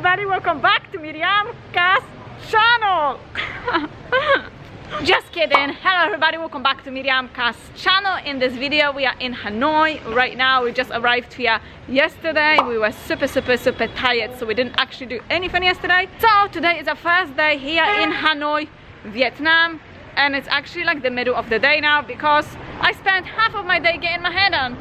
everybody, welcome back to Miriam's channel. Just kidding. Hello everybody, welcome back to Miriam's channel. In this video we are in Hanoi right now. We just arrived here yesterday. We were super tired, so we didn't actually do anything yesterday. So today is our first day here in Hanoi, Vietnam, and it's actually like the middle of the day now because I spent half of my day getting my hair done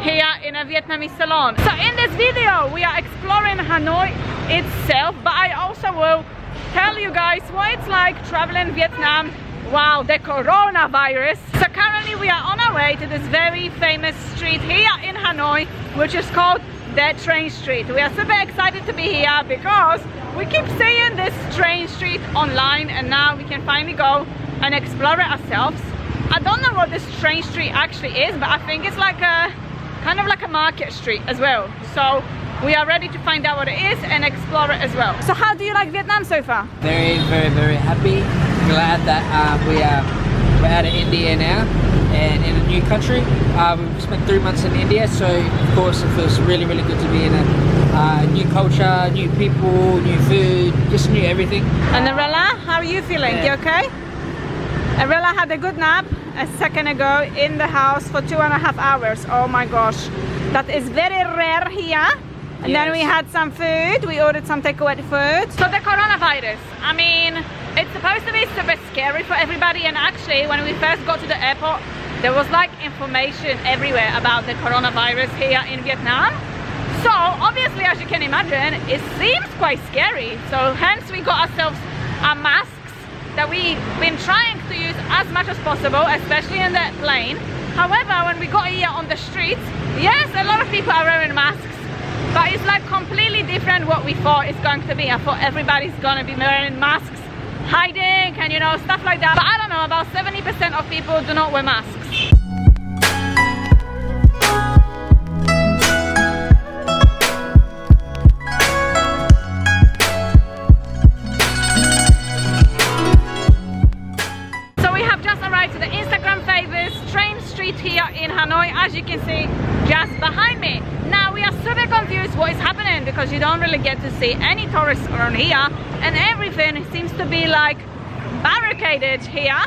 here in a Vietnamese salon. So in this video we are exploring Hanoi itself, but I also will tell you guys what it's like traveling Vietnam while the coronavirus. So currently we are on our way to this very famous street here in Hanoi, which is called the Train Street. We are super excited to be here because we keep seeing this train street online, and now we can finally go and explore it ourselves. I don't know what this train street actually is, but I think it's like a kind of like a market street as well. So we are ready to find out what it is and explore it as well. So how do you like Vietnam so far? Very happy. Glad that we're out of India now and in a new country. We've spent 3 months in India, so of course it feels really good to be in a new culture, new people, new food, just new everything. And Arella, how are you feeling? Yeah. You okay? Arella had a good nap a second ago in the house for 2.5 hours. Oh my gosh, that is very rare here. And yes. Then we had some food, we ordered some takeaway food. So the coronavirus, I mean, it's supposed to be super scary for everybody, and actually when we first got to the airport there was like information everywhere about the coronavirus here in Vietnam. So obviously, as you can imagine, it seems quite scary. So hence we got ourselves our masks that we've been trying to use as much as possible, especially in the plane. However, when we got here on the streets, yes, a lot of people are wearing masks, but it's like completely different what we thought it's going to be. I thought everybody's gonna be wearing masks, hiding, and you know, stuff like that. But I don't know, about 70% of people do not wear masks. Here in Hanoi, as you can see just behind me. Now we are super confused what is happening because you don't really get to see any tourists around here, and everything seems to be like barricaded here.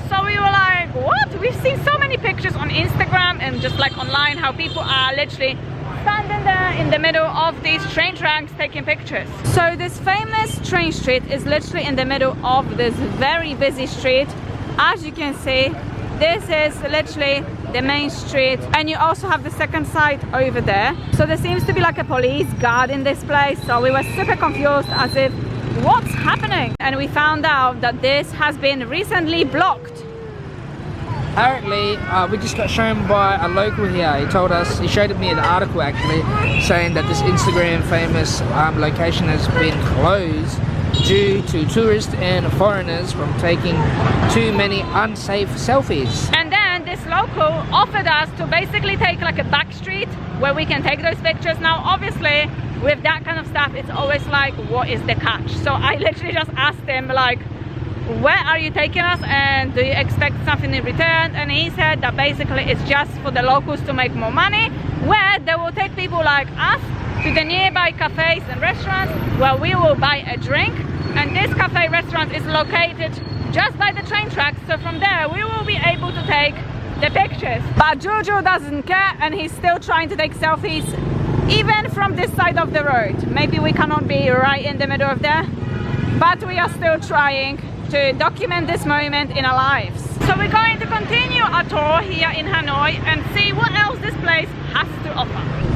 So we were like, what? We've seen so many pictures on Instagram and just like online how people are literally standing there in the middle of these train tracks taking pictures. So this famous train street is literally in the middle of this very busy street. As you can see, this is literally the main street, and you also have the second side over there. So there seems to be like a police guard in this place, so we were super confused as if what's happening, and we found out that this has been recently blocked. Apparently, we just got shown by a local here. He told us, he showed me an article actually, saying that this Instagram famous location has been closed due to tourists and foreigners from taking too many unsafe selfies. And then this local offered us to basically take like a back street where we can take those pictures. Now obviously with that kind of stuff it's always like, what is the catch? So I literally just asked him like, where are you taking us and do you expect something in return? And he said that basically it's just for the locals to make more money, where they will take people like us to the nearby cafes and restaurants where we will buy a drink, and this cafe restaurant is located just by the train tracks, so from there we will be able to take the pictures. But Jojo doesn't care, and he's still trying to take selfies even from this side of the road. Maybe we cannot be right in the middle of there, but we are still trying to document this moment in our lives. So we're going to continue our tour here in Hanoi and see what else this place has to offer.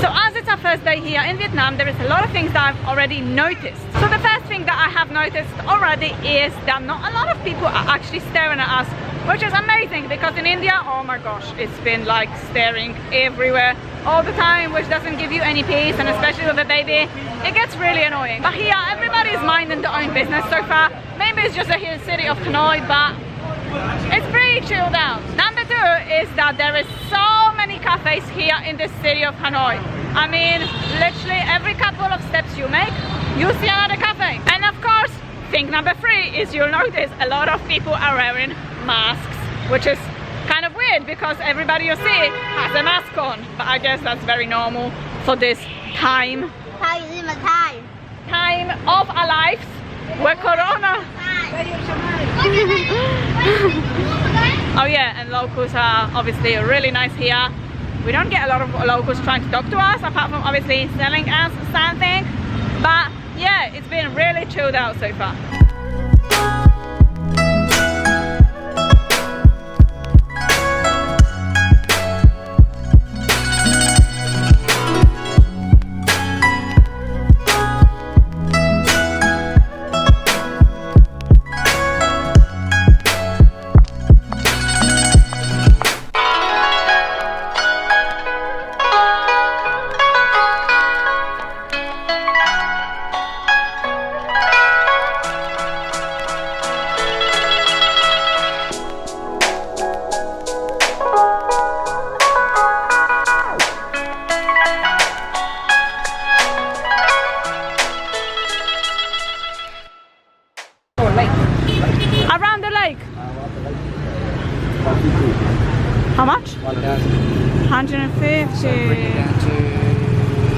So as it's our first day here in Vietnam, there is a lot of things that I've already noticed. So the first thing that I have noticed already is that not a lot of people are actually staring at us, which is amazing because in India, oh my gosh, it's been like staring everywhere all the time, which doesn't give you any peace, and especially with a baby, it gets really annoying. But here, everybody's minding their own business so far. Maybe it's just a hill city of Hanoi, but it's pretty chilled out. Number two is that there is so many cafes here in the city of Hanoi. I mean, literally every couple of steps you make, you see another cafe. And of course, thing number three is you'll notice a lot of people are wearing masks, which is kind of weird because everybody you see has a mask on. But I guess that's very normal for this time Thai is my Thai. time of our lives with Corona. Oh yeah, and locals are obviously really nice here. We don't get a lot of locals trying to talk to us, apart from obviously selling us something. But yeah, it's been really chilled out so far. Around the lake. How much? 150. Bring it down to.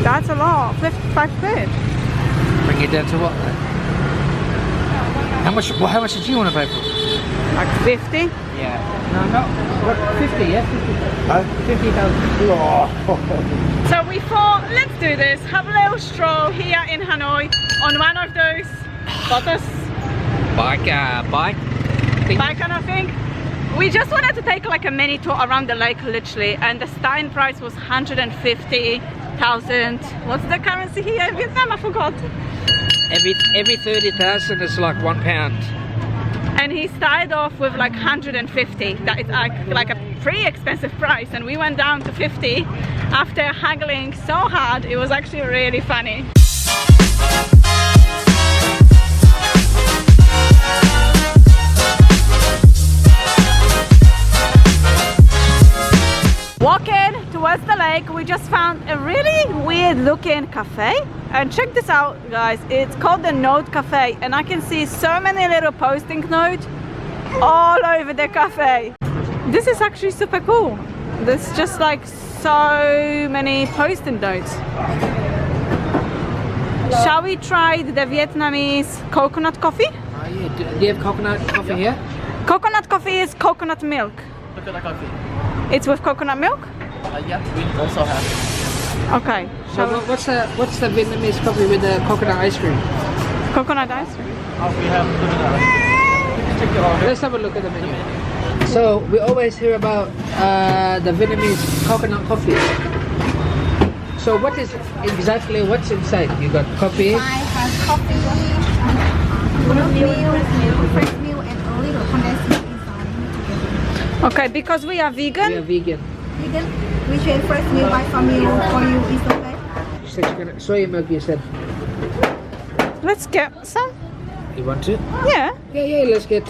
That's a lot. 55 quid. Bring it down to what? Then? How much? Well, how much did you want to pay for? Like 50. Yeah. No, no. What, 50? Yeah, 50. 50,000. So we thought, let's do this. Have a little stroll here in Hanoi on one of those Lotus Bike thing. bike kind of thing. We just wanted to take like a mini tour around the lake literally, and the starting price was 150,000. What's the currency here in Vietnam? I forgot. Every 30,000 is like £1. And he started off with like 150. That is like a pretty expensive price, and we went down to 50 after haggling so hard. It was actually really funny. Walking towards the lake, we just found a really weird looking cafe, and check this out guys, it's called the Note Cafe, and I can see so many little posting notes all over the cafe. This is actually super cool. There's just like so many post-it notes. Shall we try the Vietnamese coconut coffee? Oh yeah, do you have coconut coffee here? Coconut coffee is coconut milk. Coconut coffee. It's with coconut milk? Yeah, we also have. Okay. Shall we? What's the Vietnamese coffee with the coconut ice cream? Coconut ice cream? We have coconut. Check your order. Let's have a look at the menu. So we always hear about the Vietnamese coconut coffee. So what is exactly what's inside? You got coffee. I have coffee, milk, fresh milk, and a little condensed milk inside. Okay, because we are vegan. We are vegan. Vegan, we trade fresh milk by some milk for you. Is okay? You said you're gonna soy milk. You said. Let's get some. You want to? Yeah. Yeah. Let's get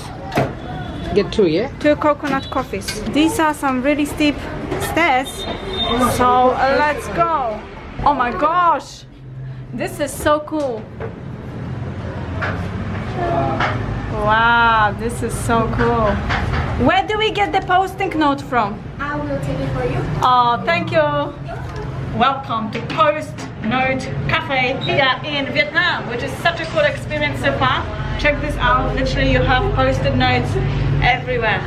two. Yeah. 2 coconut coffees. These are some really steep stairs. So let's go. Oh my gosh. This is so cool. Wow, this is so cool. Where do we get the posting note from? I will take it for you. Oh, thank you. Welcome to Post Note Cafe here in Vietnam, which is such a cool experience so far. Check this out. Literally, you have posted notes everywhere.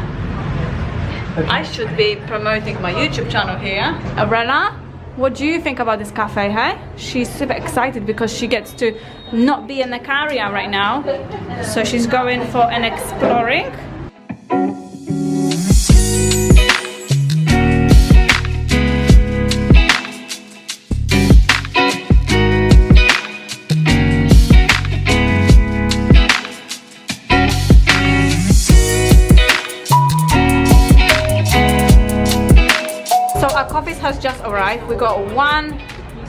I should be promoting my YouTube channel here. Arella, what do you think about this cafe, hey? She's super excited because she gets to not be in the carrier right now. So she's going for an exploring. Has just arrived. We got 1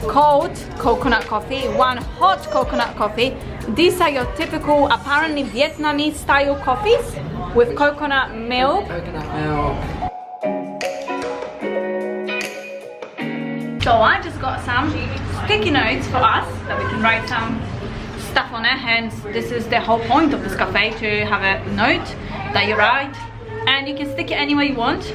cold coconut coffee, 1 hot coconut coffee. These are your typical, apparently Vietnamese style coffees with coconut milk. Coconut milk. So I just got some sticky notes for us that we can write some stuff on it. Hence, this is the whole point of this cafe, to have a note that you write, and you can stick it anywhere you want.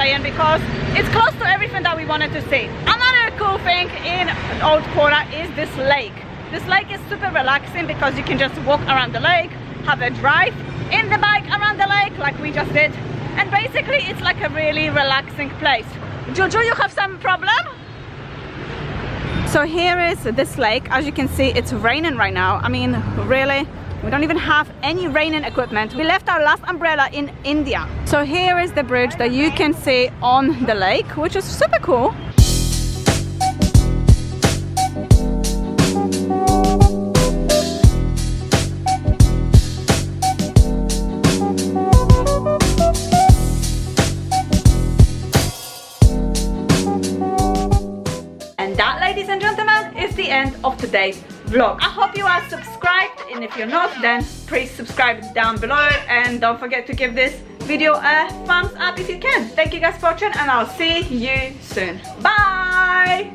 saying, because it's close to everything that we wanted to see. Another cool thing in Old Quarter is this lake. This lake is super relaxing because you can just walk around the lake, have a drive in the bike around the lake like we just did, and basically it's like a really relaxing place. Jojo, you have some problem? So here is this lake. As you can see, it's raining right now. I mean, really, we don't even have any raining equipment. We left our last umbrella in India. So here is the bridge that you can see on the lake, which is super cool. That, ladies and gentlemen, is the end of today's vlog. I hope you are subscribed, and if you're not, then please subscribe down below, and don't forget to give this video a thumbs up if you can. Thank you guys for watching, and I'll see you soon. Bye!